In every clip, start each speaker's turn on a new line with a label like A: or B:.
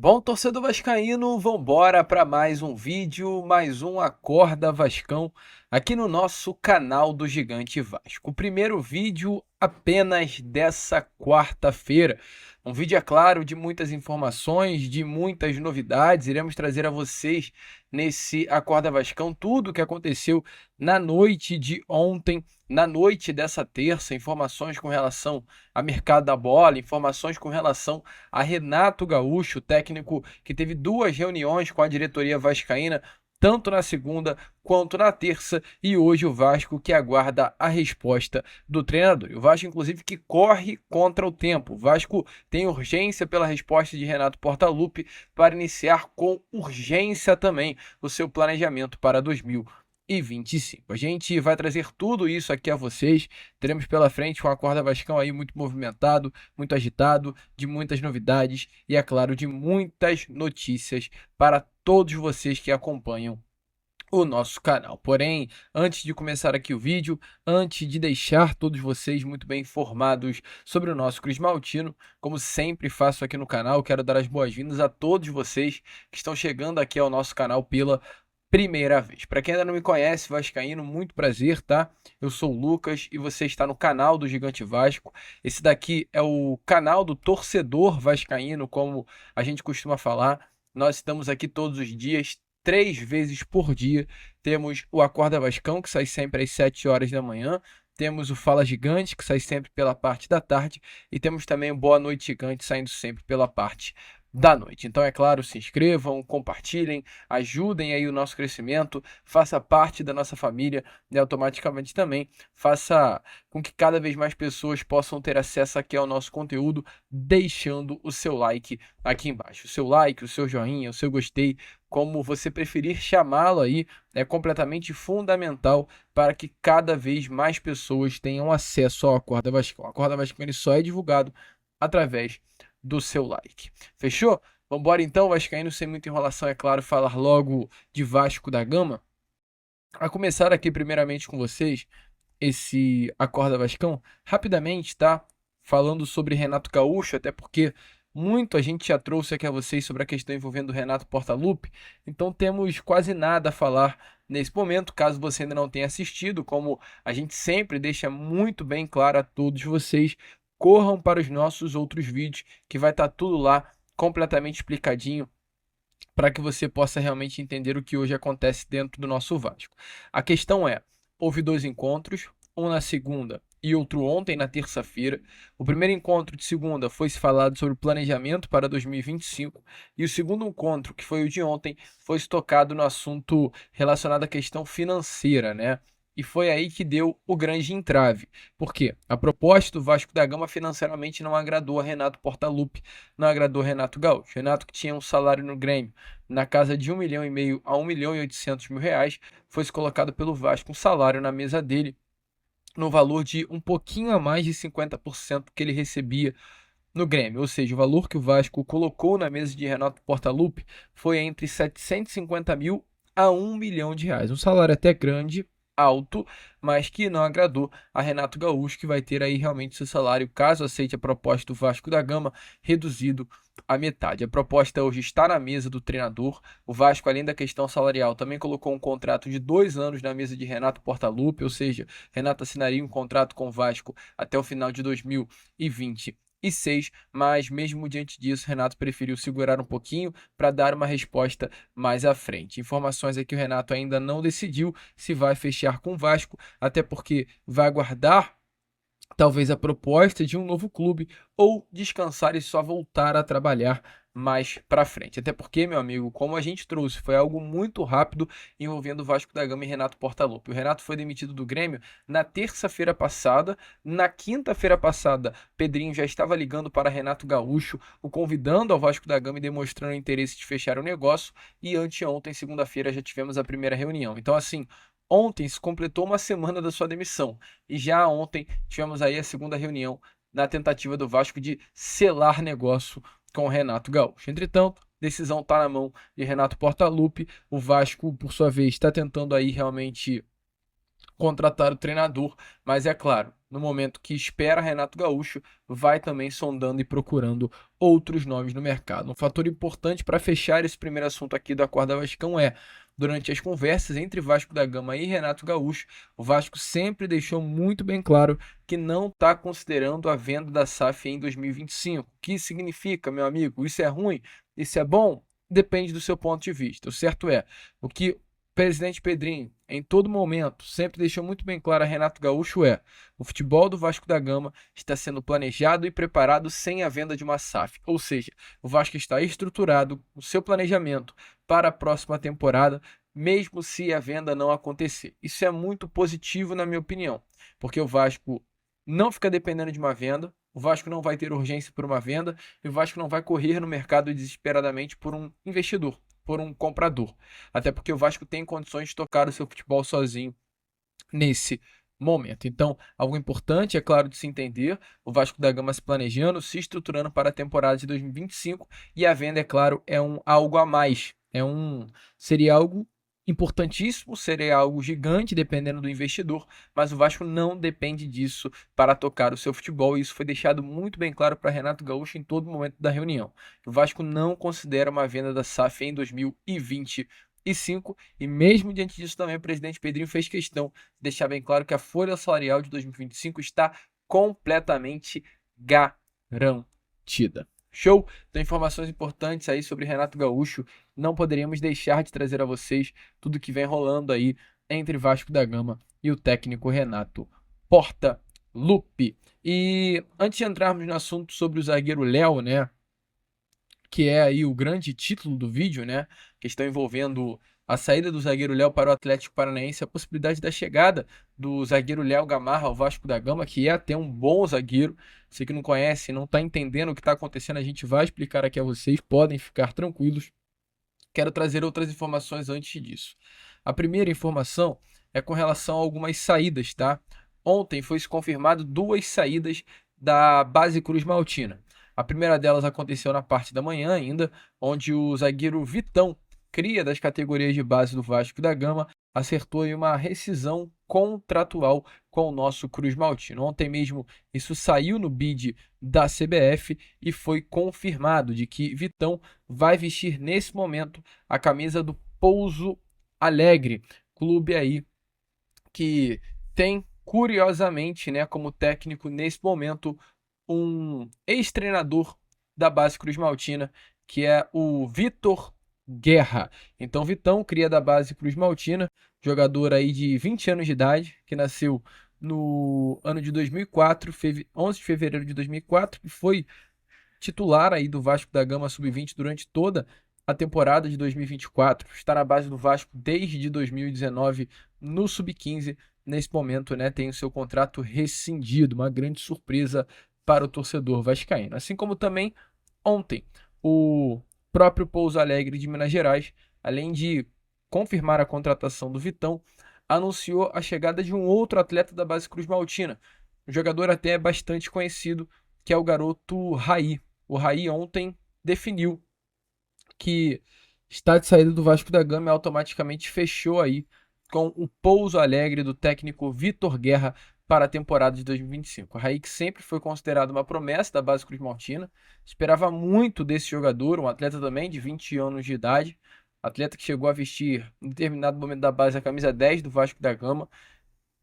A: Bom, torcedor vascaíno, vambora para mais um vídeo, mais um Acorda Vascão aqui no nosso canal do Gigante Vasco. O primeiro vídeo apenas dessa quarta-feira. Um vídeo, é claro, de muitas informações, de muitas novidades. Iremos trazer a vocês nesse Acorda Vascão tudo o que aconteceu na noite de ontem, na noite dessa terça, informações com relação ao mercado da bola, informações com relação a Renato Gaúcho, técnico que teve duas reuniões com a diretoria vascaína, tanto na segunda quanto na terça, e hoje o Vasco que aguarda a resposta do treinador. O Vasco, inclusive, que corre contra o tempo. O Vasco tem urgência pela resposta de Renato Portaluppi para iniciar com urgência também o seu planejamento para 2025. A gente vai trazer tudo isso aqui a vocês. Teremos pela frente um Acorda Vascão aí muito movimentado, muito agitado, de muitas novidades e, é claro, de muitas notícias para todos vocês que acompanham o nosso canal. Porém, antes de começar aqui o vídeo, antes de deixar todos vocês muito bem informados sobre o nosso Cruz Maltino, como sempre faço aqui no canal, quero dar as boas-vindas a todos vocês que estão chegando aqui ao nosso canal pela primeira vez. Para quem ainda não me conhece, vascaíno, muito prazer, tá? Eu sou o Lucas e você está no canal do Gigante Vasco. Esse daqui é o canal do torcedor vascaíno, como a gente costuma falar. Nós estamos aqui todos os dias, 3 vezes por dia. Temos o Acorda Vascão, que sai sempre às 7 horas da manhã. Temos o Fala Gigante, que sai sempre pela parte da tarde. E temos também o Boa Noite Gigante, saindo sempre pela parte da noite. Então, é claro, se inscrevam, compartilhem, ajudem aí o nosso crescimento, faça parte da nossa família e automaticamente também faça com que cada vez mais pessoas possam ter acesso aqui ao nosso conteúdo, deixando o seu like aqui embaixo. O seu like, o seu joinha, o seu gostei, como você preferir chamá-lo aí, é completamente fundamental para que cada vez mais pessoas tenham acesso ao Acorda Vascão. O Acorda Vascão ele só é divulgado através do seu like. Fechou? Vambora então, vascaíno, sem muita enrolação, é claro, falar logo de Vasco da Gama. A começar aqui primeiramente com vocês, esse Acorda Vascão, rapidamente, tá? Falando sobre Renato Gaúcho, até porque muito a gente já trouxe aqui a vocês sobre a questão envolvendo o Renato Portaluppi, então temos quase nada a falar nesse momento, caso você ainda não tenha assistido, como a gente sempre deixa muito bem claro a todos vocês, corram para os nossos outros vídeos, que vai estar tudo lá completamente explicadinho para que você possa realmente entender o que hoje acontece dentro do nosso Vasco. A questão é, houve dois encontros, um na segunda e outro ontem, na terça-feira. O primeiro encontro de segunda foi se falado sobre o planejamento para 2025 e o segundo encontro, que foi o de ontem, foi se tocado no assunto relacionado à questão financeira, né? E foi aí que deu o grande entrave. Por quê? A proposta do Vasco da Gama financeiramente não agradou a Renato Portaluppi, não agradou a Renato Gaúcho. Renato, que tinha um salário no Grêmio na casa de 1,5 milhão a 1,8 milhão foi colocado pelo Vasco um salário na mesa dele no valor de um pouquinho a mais de 50% que ele recebia no Grêmio. Ou seja, o valor que o Vasco colocou na mesa de Renato Portaluppi foi entre 750 mil a 1 milhão de reais. Um salário até grande, alto, mas que não agradou a Renato Gaúcho, que vai ter aí realmente seu salário, caso aceite a proposta do Vasco da Gama, reduzido à metade. A proposta hoje está na mesa do treinador. O Vasco, além da questão salarial, também colocou um contrato de 2 anos na mesa de Renato Portaluppi, ou seja, Renato assinaria um contrato com o Vasco até o final de 2026, mas mesmo diante disso, Renato preferiu segurar um pouquinho para dar uma resposta mais à frente. Informações é que o Renato ainda não decidiu se vai fechar com o Vasco, até porque vai aguardar talvez a proposta de um novo clube ou descansar e só voltar a trabalhar mais para frente. Até porque, meu amigo, como a gente trouxe, foi algo muito rápido envolvendo o Vasco da Gama e Renato Portaluppi. O Renato foi demitido do Grêmio na terça-feira passada. Na quinta-feira passada, Pedrinho já estava ligando para Renato Gaúcho, o convidando ao Vasco da Gama e demonstrando interesse de fechar o negócio. E anteontem, segunda-feira, já tivemos a primeira reunião. Então, assim, ontem se completou uma semana da sua demissão. E já ontem tivemos aí a segunda reunião na tentativa do Vasco de selar negócio com o Renato Gaúcho. Entretanto, decisão está na mão de Renato Portaluppi. O Vasco, por sua vez, está tentando aí realmente contratar o treinador, mas é claro, no momento que espera Renato Gaúcho, vai também sondando e procurando outros nomes no mercado. Um fator importante para fechar esse primeiro assunto aqui da Corda Vascão é, durante as conversas entre Vasco da Gama e Renato Gaúcho, o Vasco sempre deixou muito bem claro que não está considerando a venda da SAF em 2025. O que significa, meu amigo? Isso é ruim? Isso é bom? Depende do seu ponto de vista. O certo é, o que presidente Pedrinho, em todo momento, sempre deixou muito bem claro a Renato Gaúcho o futebol do Vasco da Gama está sendo planejado e preparado sem a venda de uma SAF. Ou seja, o Vasco está estruturado o seu planejamento para a próxima temporada, mesmo se a venda não acontecer. Isso é muito positivo, na minha opinião, porque o Vasco não fica dependendo de uma venda, o Vasco não vai ter urgência por uma venda e o Vasco não vai correr no mercado desesperadamente por um investidor, por um comprador. Até porque o Vasco tem condições de tocar o seu futebol sozinho nesse momento. Então, algo importante, é claro, de se entender, o Vasco da Gama se planejando, se estruturando para a temporada de 2025 e a venda, é claro, é algo a mais. Seria algo importantíssimo, seria algo gigante dependendo do investidor, mas o Vasco não depende disso para tocar o seu futebol e isso foi deixado muito bem claro para Renato Gaúcho em todo momento da reunião. O Vasco não considera uma venda da SAF em 2025 e mesmo diante disso também o presidente Pedrinho fez questão de deixar bem claro que a folha salarial de 2025 está completamente garantida. Show? Então, informações importantes aí sobre Renato Gaúcho. Não poderíamos deixar de trazer a vocês tudo que vem rolando aí entre Vasco da Gama e o técnico Renato Portaluppi. E antes de entrarmos no assunto sobre o zagueiro Léo, né, que é aí o grande título do vídeo, né? Questão envolvendo a saída do zagueiro Léo para o Atlético Paranaense, a possibilidade da chegada do zagueiro Léo Gamarra ao Vasco da Gama, que é até um bom zagueiro. Você que não conhece, não está entendendo o que está acontecendo, a gente vai explicar aqui a vocês, podem ficar tranquilos. Quero trazer outras informações antes disso. A primeira informação é com relação a algumas saídas, tá? Ontem foi confirmado duas saídas da base Cruz Maltina. A primeira delas aconteceu na parte da manhã ainda, onde o zagueiro Vitão, cria das categorias de base do Vasco da Gama, acertou em uma rescisão contratual com o nosso Cruz Maltino. Ontem mesmo isso saiu no bid da CBF e foi confirmado de que Vitão vai vestir nesse momento a camisa do Pouso Alegre, clube aí que tem curiosamente, né, como técnico nesse momento um ex-treinador da base Cruz Maltina, que é o Vitor Guerra. Então, Vitão, cria da base Cruz Maltina, jogador aí de 20 anos de idade, que nasceu no ano de 2004, 11 de fevereiro de 2004, e foi titular aí do Vasco da Gama Sub-20 durante toda a temporada de 2024. Está na base do Vasco desde 2019 no Sub-15. Nesse momento, né, tem o seu contrato rescindido, uma grande surpresa para o torcedor vascaíno. Assim como também ontem, o próprio Pouso Alegre de Minas Gerais, além de confirmar a contratação do Vitão, anunciou a chegada de um outro atleta da base Cruz Maltina, um jogador até bastante conhecido, que é o garoto Raí. O Raí ontem definiu que está de saída do Vasco da Gama e automaticamente fechou aí com o Pouso Alegre do técnico Vitor Guerra para a temporada de 2025. O Raí que sempre foi considerado uma promessa da base Cruz Maltina, esperava muito desse jogador, um atleta também de 20 anos de idade, atleta que chegou a vestir em determinado momento da base a camisa 10 do Vasco da Gama.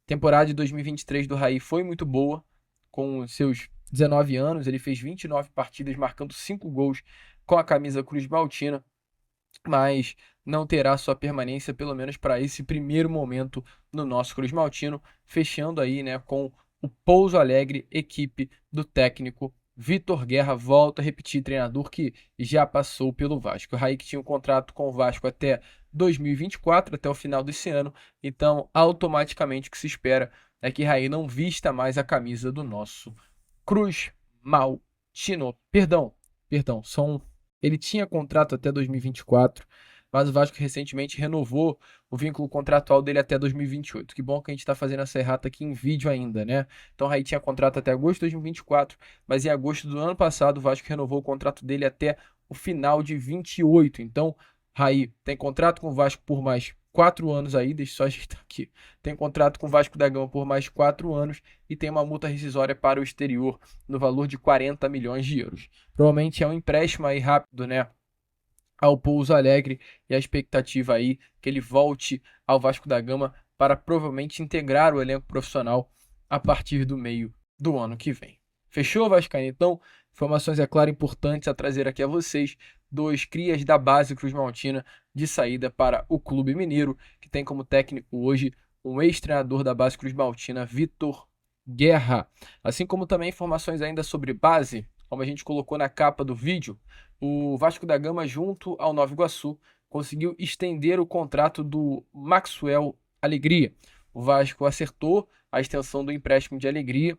A: Temporada de 2023 do Raí foi muito boa, com seus 19 anos, ele fez 29 partidas, marcando 5 gols com a camisa Cruz Maltina, mas não terá sua permanência, pelo menos para esse primeiro momento no nosso Cruz Maltino, fechando aí, né, com o Pouso Alegre, equipe do técnico Vitor Guerra. Volta a repetir, treinador que já passou pelo Vasco. O Raí que tinha um contrato com o Vasco até 2024, até o final desse ano, então automaticamente o que se espera é que Raí não vista mais a camisa do nosso Cruz Maltino. Perdão, ele tinha contrato até 2024, mas o Vasco recentemente renovou o vínculo contratual dele até 2028. Que bom que a gente está fazendo essa errata aqui em vídeo ainda, né? Então, aí tinha contrato até agosto de 2024, mas em agosto do ano passado o Vasco renovou o contrato dele até o final de 28. Então, Raí tem contrato com o Vasco por mais 4 anos aí, deixa eu só ajeitar aqui. Tem contrato com o Vasco da Gama por mais 4 anos e tem uma multa rescisória para o exterior no valor de 40 milhões de euros. Provavelmente é um empréstimo aí rápido, né, ao Pouso Alegre, e a expectativa aí que ele volte ao Vasco da Gama para provavelmente integrar o elenco profissional a partir do meio do ano que vem. Fechou, Vascaíno? Então, informações, é claro, importantes a trazer aqui a vocês. Dois crias da base Cruz Maltina de saída para o Clube Mineiro, que tem como técnico hoje um ex-treinador da base Cruz Maltina, Vitor Guerra. Assim como também informações ainda sobre base, como a gente colocou na capa do vídeo, o Vasco da Gama, junto ao Nova Iguaçu, conseguiu estender o contrato do Maxwell Alegria. O Vasco acertou a extensão do empréstimo de Alegria,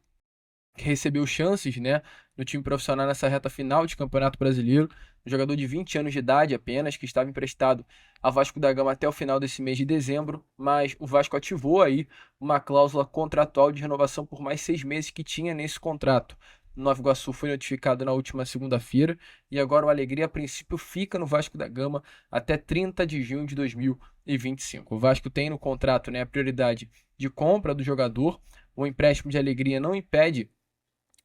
A: que recebeu chances, né, no time profissional nessa reta final de Campeonato Brasileiro. Um jogador de 20 anos de idade apenas, que estava emprestado ao Vasco da Gama até o final desse mês de dezembro, mas o Vasco ativou aí uma cláusula contratual de renovação por mais 6 meses que tinha nesse contrato. O Nova Iguaçu foi notificado na última segunda-feira e agora o Alegria, a princípio, fica no Vasco da Gama até 30 de junho de 2025. O Vasco tem no contrato, né, a prioridade de compra do jogador. O empréstimo de Alegria não impede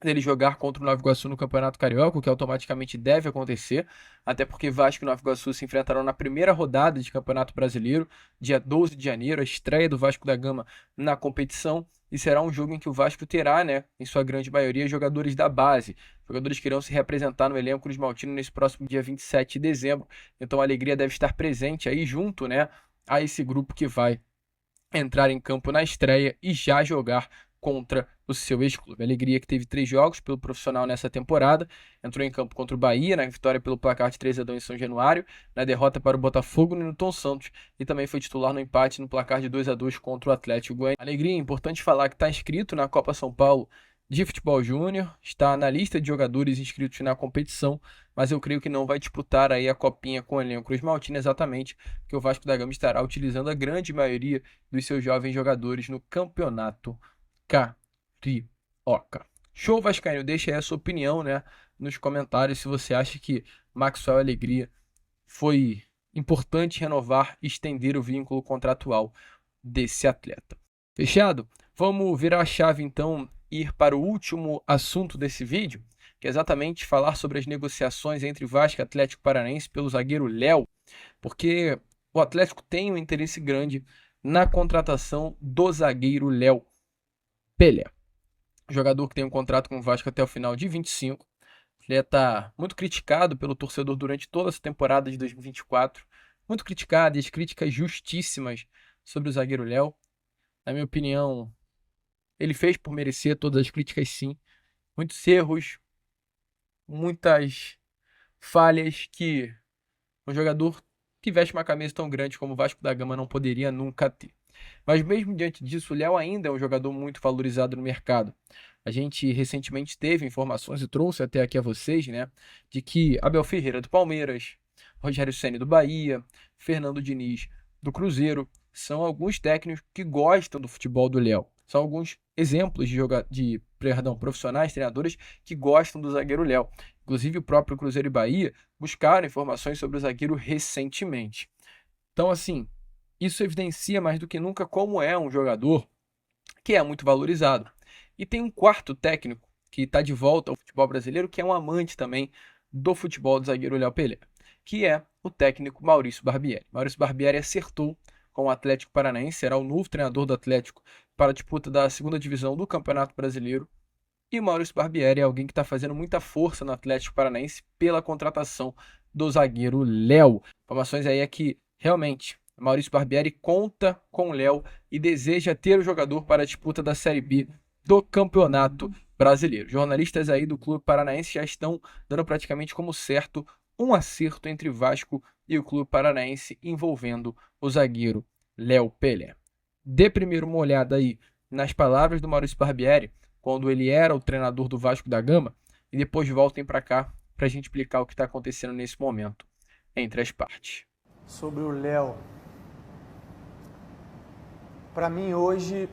A: dele jogar contra o Nova Iguaçu no Campeonato Carioca, o que automaticamente deve acontecer, até porque Vasco e Nova Iguaçu se enfrentarão na primeira rodada de Campeonato Brasileiro, dia 12 de janeiro, a estreia do Vasco da Gama na competição, e será um jogo em que o Vasco terá, né, em sua grande maioria, jogadores da base, jogadores que irão se representar no elenco Cruz Maltino nesse próximo dia 27 de dezembro, então a Alegria deve estar presente aí junto, né, a esse grupo que vai entrar em campo na estreia e já jogar contra o seu ex-clube. Alegria, que teve 3 jogos pelo profissional nessa temporada, entrou em campo contra o Bahia, na vitória pelo placar de 3-2 em São Januário, na derrota para o Botafogo no Newton Santos, e também foi titular no empate no placar de 2-2 contra o Atlético Goianiense. Alegria, importante falar que está inscrito na Copa São Paulo de Futebol Júnior, está na lista de jogadores inscritos na competição, mas eu creio que não vai disputar aí a copinha com o elenco Cruz Maltina, exatamente porque o Vasco da Gama estará utilizando a grande maioria dos seus jovens jogadores no campeonato carioca. Show, Vascaíno? Deixa aí a sua opinião, né, nos comentários, se você acha que Maxwell Alegria foi importante renovar e estender o vínculo contratual desse atleta. Fechado? Vamos virar a chave então e ir para o último assunto desse vídeo, que é exatamente falar sobre as negociações entre Vasco e Atlético Paranaense pelo zagueiro Léo, porque o Atlético tem um interesse grande na contratação do zagueiro Léo Pelé. Jogador que tem um contrato com o Vasco até o final de 25. Atleta muito criticado pelo torcedor durante toda essa temporada de 2024. Muito criticado, e as críticas justíssimas sobre o zagueiro Léo. Na minha opinião, ele fez por merecer todas as críticas, sim. Muitos erros, muitas falhas que um jogador que veste uma camisa tão grande como o Vasco da Gama não poderia nunca ter. Mas mesmo diante disso, o Léo ainda é um jogador muito valorizado no mercado. A gente recentemente teve informações e trouxe até aqui a vocês, né, de que Abel Ferreira do Palmeiras, Rogério Ceni do Bahia, Fernando Diniz do Cruzeiro são alguns técnicos que gostam do futebol do Léo. São alguns exemplos profissionais, treinadores que gostam do zagueiro Léo. Inclusive o próprio Cruzeiro e Bahia buscaram informações sobre o zagueiro recentemente. Então, assim, isso evidencia mais do que nunca como é um jogador que é muito valorizado. E tem um quarto técnico que está de volta ao futebol brasileiro, que é um amante também do futebol do zagueiro Léo Pelé, que é o técnico Maurício Barbieri. Maurício Barbieri acertou com o Atlético Paranaense, será o novo treinador do Atlético para a disputa da segunda divisão do Campeonato Brasileiro. E o Maurício Barbieri é alguém que está fazendo muita força no Atlético Paranaense pela contratação do zagueiro Léo. Informações aí é que realmente Maurício Barbieri conta com o Léo e deseja ter o jogador para a disputa da Série B do Campeonato Brasileiro. Jornalistas aí do Clube Paranaense já estão dando praticamente como certo um acerto entre Vasco e o Clube Paranaense envolvendo o zagueiro Léo Pelé. Dê primeiro uma olhada aí nas palavras do Maurício Barbieri, quando ele era o treinador do Vasco da Gama, e depois voltem para cá para a gente explicar o que está acontecendo nesse momento entre as partes.
B: Sobre o Léo, para mim hoje,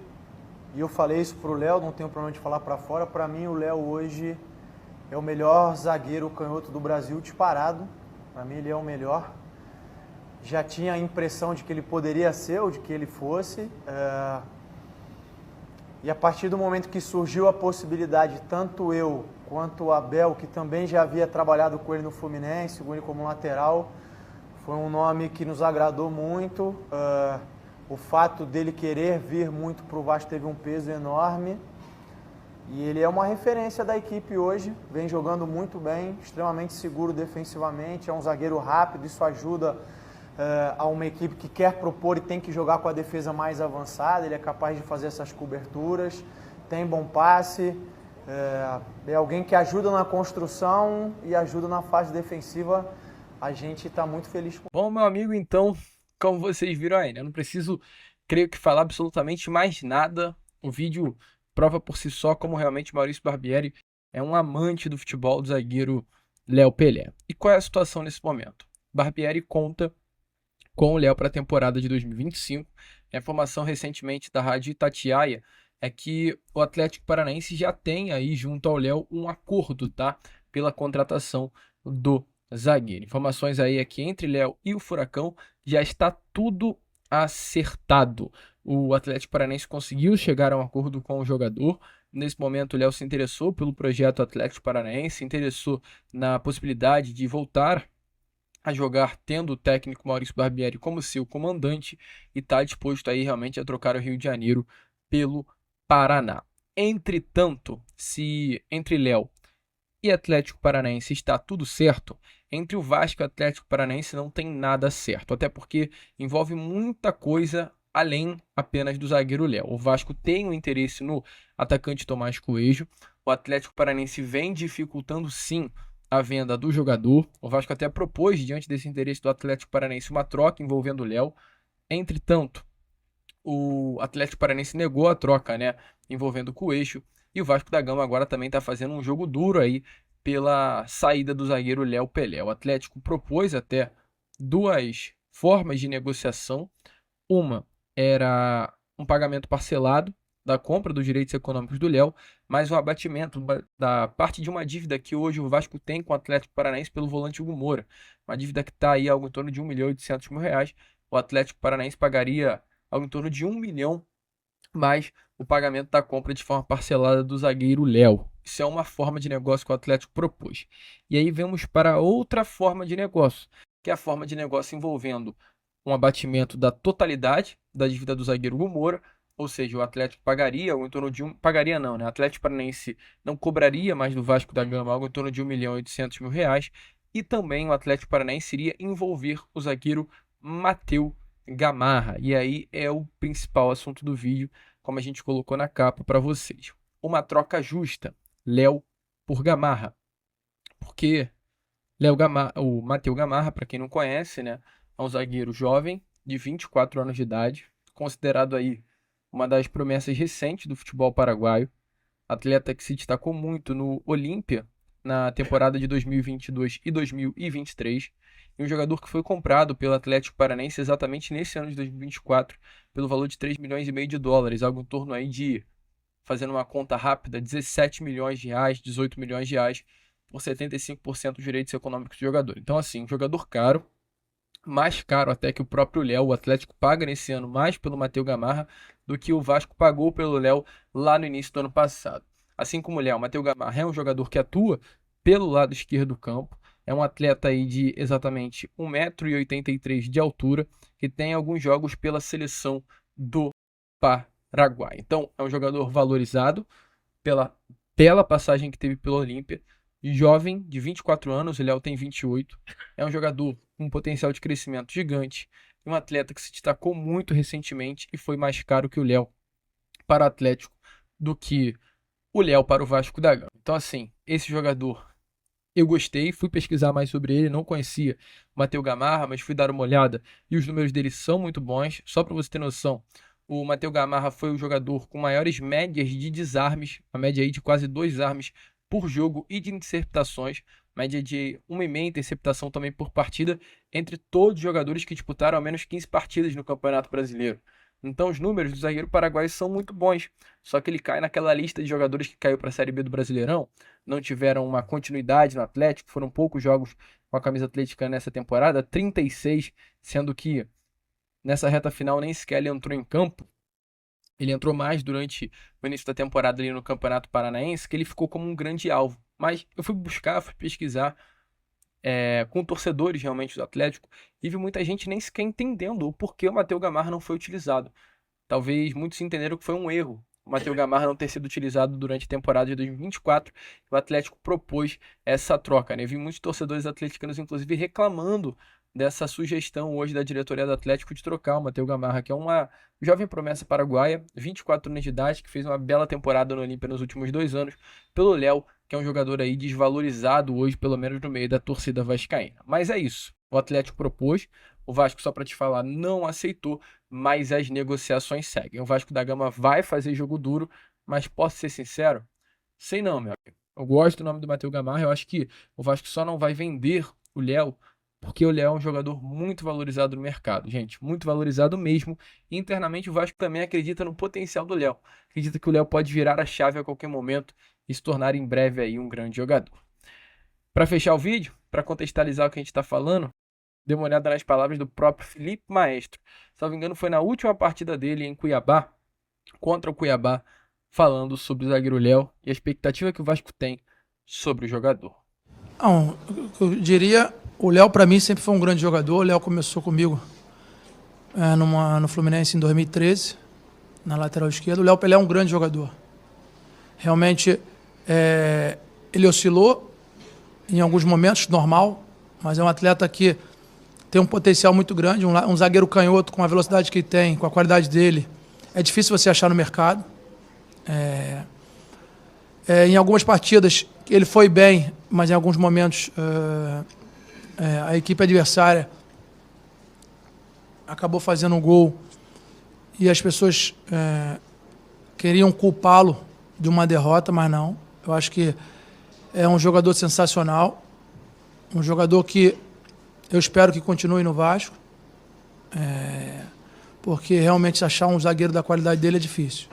B: e eu falei isso pro Léo, não tenho problema de falar para fora, para mim o Léo hoje é o melhor zagueiro canhoto do Brasil disparado, para mim ele é o melhor. já tinha a impressão de que ele poderia ser ou de que ele fosse. E a partir do momento que surgiu a possibilidade, tanto eu quanto o Abel, que também já havia trabalhado com ele no Fluminense, com ele como lateral, foi um nome que nos agradou muito. O fato dele querer vir muito para o Vasco teve um peso enorme. E ele é uma referência da equipe hoje, vem jogando muito bem, extremamente seguro defensivamente, é um zagueiro rápido, isso ajuda a uma equipe que quer propor e tem que jogar com a defesa mais avançada, ele é capaz de fazer essas coberturas, tem bom passe, é alguém que ajuda na construção e ajuda na fase defensiva, a gente está muito feliz com.
A: Bom, meu amigo, então, como vocês viram aí, né? Eu não preciso, creio que, falar absolutamente mais nada. O vídeo prova por si só como realmente Maurício Barbieri é um amante do futebol do zagueiro Léo Pelé. E qual é a situação nesse momento? Barbieri conta com o Léo para a temporada de 2025. A informação recentemente da Rádio Itatiaia é que o Atlético Paranaense já tem aí junto ao Léo um acordo, tá? Pela contratação do zagueiro. Informações aí é que entre Léo e o Furacão já está tudo acertado. O Atlético Paranaense conseguiu chegar a um acordo com o jogador. Nesse momento, o Léo se interessou pelo projeto Atlético Paranaense, se interessou na possibilidade de voltar a jogar tendo o técnico Maurício Barbieri como seu comandante e está disposto aí realmente a trocar o Rio de Janeiro pelo Paraná. Entretanto, se entre Léo e Atlético Paranaense está tudo certo, entre o Vasco e o Atlético Paranaense não tem nada certo, até porque envolve muita coisa além apenas do zagueiro Léo. O Vasco tem um interesse no atacante Tomás Coelho, o Atlético Paranaense vem dificultando sim a venda do jogador. O Vasco até propôs, diante desse interesse do Atlético Paranaense, uma troca envolvendo o Léo. Entretanto, o Atlético Paranaense negou a troca, né, envolvendo o Coelho. E o Vasco da Gama agora também está fazendo um jogo duro aí pela saída do zagueiro Léo Pelé. O Atlético propôs até duas formas de negociação. Uma era um pagamento parcelado da compra dos direitos econômicos do Léo, mais o abatimento da parte de uma dívida que hoje o Vasco tem com o Atlético Paranaense pelo volante Hugo Moura. Uma dívida que está aí algo em torno de R$ 1.800.000. O Atlético Paranaense pagaria algo em torno de 1 milhão, mais o pagamento da compra de forma parcelada do zagueiro Léo. Isso é uma forma de negócio que o Atlético propôs. E aí vamos para outra forma de negócio, que é a forma de negócio envolvendo um abatimento da totalidade da dívida do zagueiro Hugo Moura, ou seja, o Atlético pagaria algo em torno de pagaria não, né? O Atlético Paranaense não cobraria mais do Vasco da Gama algo em torno de R$ 1.800.000, e também o Atlético Paranaense iria envolver o zagueiro Matheus Gamarra. E aí é o principal assunto do vídeo, como a gente colocou na capa para vocês. Uma troca justa, Léo por Gamarra. Porque o Matheus Gamarra, para quem não conhece, né, é um zagueiro jovem de 24 anos de idade, considerado aí uma das promessas recentes do futebol paraguaio, atleta que se destacou muito no Olímpia na temporada de 2022 e 2023, e um jogador que foi comprado pelo Atlético Paranaense exatamente nesse ano de 2024 pelo valor de 3,5 milhões, algo em torno aí de, fazendo uma conta rápida, 17 milhões de reais, 18 milhões de reais, por 75% dos direitos econômicos do jogador. Então, assim, um jogador caro, mais caro até que o próprio Léo. O Atlético paga nesse ano mais pelo Matheus Gamarra do que o Vasco pagou pelo Léo lá no início do ano passado. Assim como o Léo, o Matheus Gamarra é um jogador que atua pelo lado esquerdo do campo, é um atleta aí de exatamente 1,83 m de altura, que tem alguns jogos pela seleção do Paraguai. Então, é um jogador valorizado pela bela passagem que teve pelo Olímpia, jovem, de 24 anos, o Léo tem 28, é um jogador com um potencial de crescimento gigante, um atleta que se destacou muito recentemente e foi mais caro que o Léo para o Atlético do que o Léo para o Vasco da Gama. Então, assim, esse jogador eu gostei, fui pesquisar mais sobre ele, não conhecia o Matheus Gamarra, mas fui dar uma olhada e os números dele são muito bons. Só para você ter noção, o Matheus Gamarra foi o jogador com maiores médias de desarmes, a média aí de quase 2 armes por jogo e de interceptações, média de 1,5 interceptação também por partida, entre todos os jogadores que disputaram ao menos 15 partidas no Campeonato Brasileiro. Então os números do zagueiro paraguaio são muito bons, só que ele cai naquela lista de jogadores que caiu para a Série B do Brasileirão, não tiveram uma continuidade no Atlético, foram poucos jogos com a camisa atleticana nessa temporada, 36, sendo que nessa reta final nem sequer ele entrou em campo. Ele entrou mais durante o início da temporada ali no Campeonato Paranaense, que ele ficou como um grande alvo. Mas eu fui buscar, fui pesquisar com torcedores realmente do Atlético e vi muita gente nem sequer entendendo o porquê o Matheus Gamarra não foi utilizado. Talvez muitos entenderam que foi um erro o Matheus Gamarra não ter sido utilizado durante a temporada de 2024. O Atlético propôs essa troca, né? Vi muitos torcedores atleticanos, inclusive, reclamando dessa sugestão hoje da diretoria do Atlético de trocar o Matheus Gamarra, que é uma jovem promessa paraguaia, 24 anos de idade, que fez uma bela temporada no Olímpia nos últimos 2 anos, pelo Léo, que é um jogador aí desvalorizado hoje, pelo menos no meio da torcida vascaína. Mas é isso. O Atlético propôs, o Vasco, só para te falar, não aceitou, mas as negociações seguem. O Vasco da Gama vai fazer jogo duro, mas posso ser sincero? Sei não, meu amigo. Eu gosto do nome do Matheus Gamarra, eu acho que o Vasco só não vai vender o Léo porque o Léo é um jogador muito valorizado no mercado, gente, muito valorizado mesmo. Internamente o Vasco também acredita no potencial do Léo. Acredita que o Léo pode virar a chave a qualquer momento e se tornar em breve aí um grande jogador. Para fechar o vídeo, para contextualizar o que a gente está falando, dê uma olhada nas palavras do próprio Felipe Maestro. Se não me engano, foi na última partida dele em Cuiabá, contra o Cuiabá, falando sobre o zagueiro Léo e a expectativa que o Vasco tem sobre o jogador.
C: Não, eu diria, o Léo para mim sempre foi um grande jogador. O Léo começou comigo no Fluminense em 2013, na lateral esquerda. O Léo Pelé é um grande jogador. Realmente, ele oscilou em alguns momentos, normal, mas é um atleta que tem um potencial muito grande, um zagueiro canhoto com a velocidade que ele tem, com a qualidade dele. É difícil você achar no mercado. Em algumas partidas ele foi bem, mas em alguns momentos a equipe adversária acabou fazendo um gol e as pessoas queriam culpá-lo de uma derrota, mas não. Eu acho que é um jogador sensacional, um jogador que eu espero que continue no Vasco, porque realmente achar um zagueiro da qualidade dele é difícil.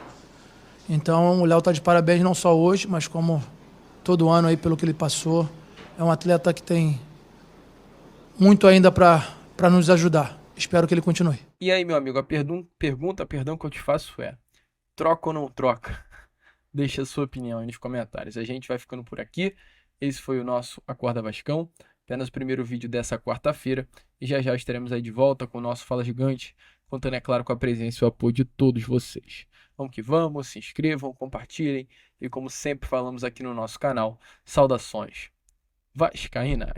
C: Então o Léo está de parabéns não só hoje, mas como todo ano aí pelo que ele passou. É um atleta que tem muito ainda para nos ajudar. Espero que ele continue.
A: E aí, meu amigo, a pergunta que eu te faço é: troca ou não troca? Deixa a sua opinião aí nos comentários. A gente vai ficando por aqui. Esse foi o nosso Acorda Vascão. Apenas o primeiro vídeo dessa quarta-feira. E já estaremos aí de volta com o nosso Fala Gigante, contando, é claro, com a presença e o apoio de todos vocês. Vamos que vamos, se inscrevam, compartilhem. E como sempre falamos aqui no nosso canal, saudações vascaínas.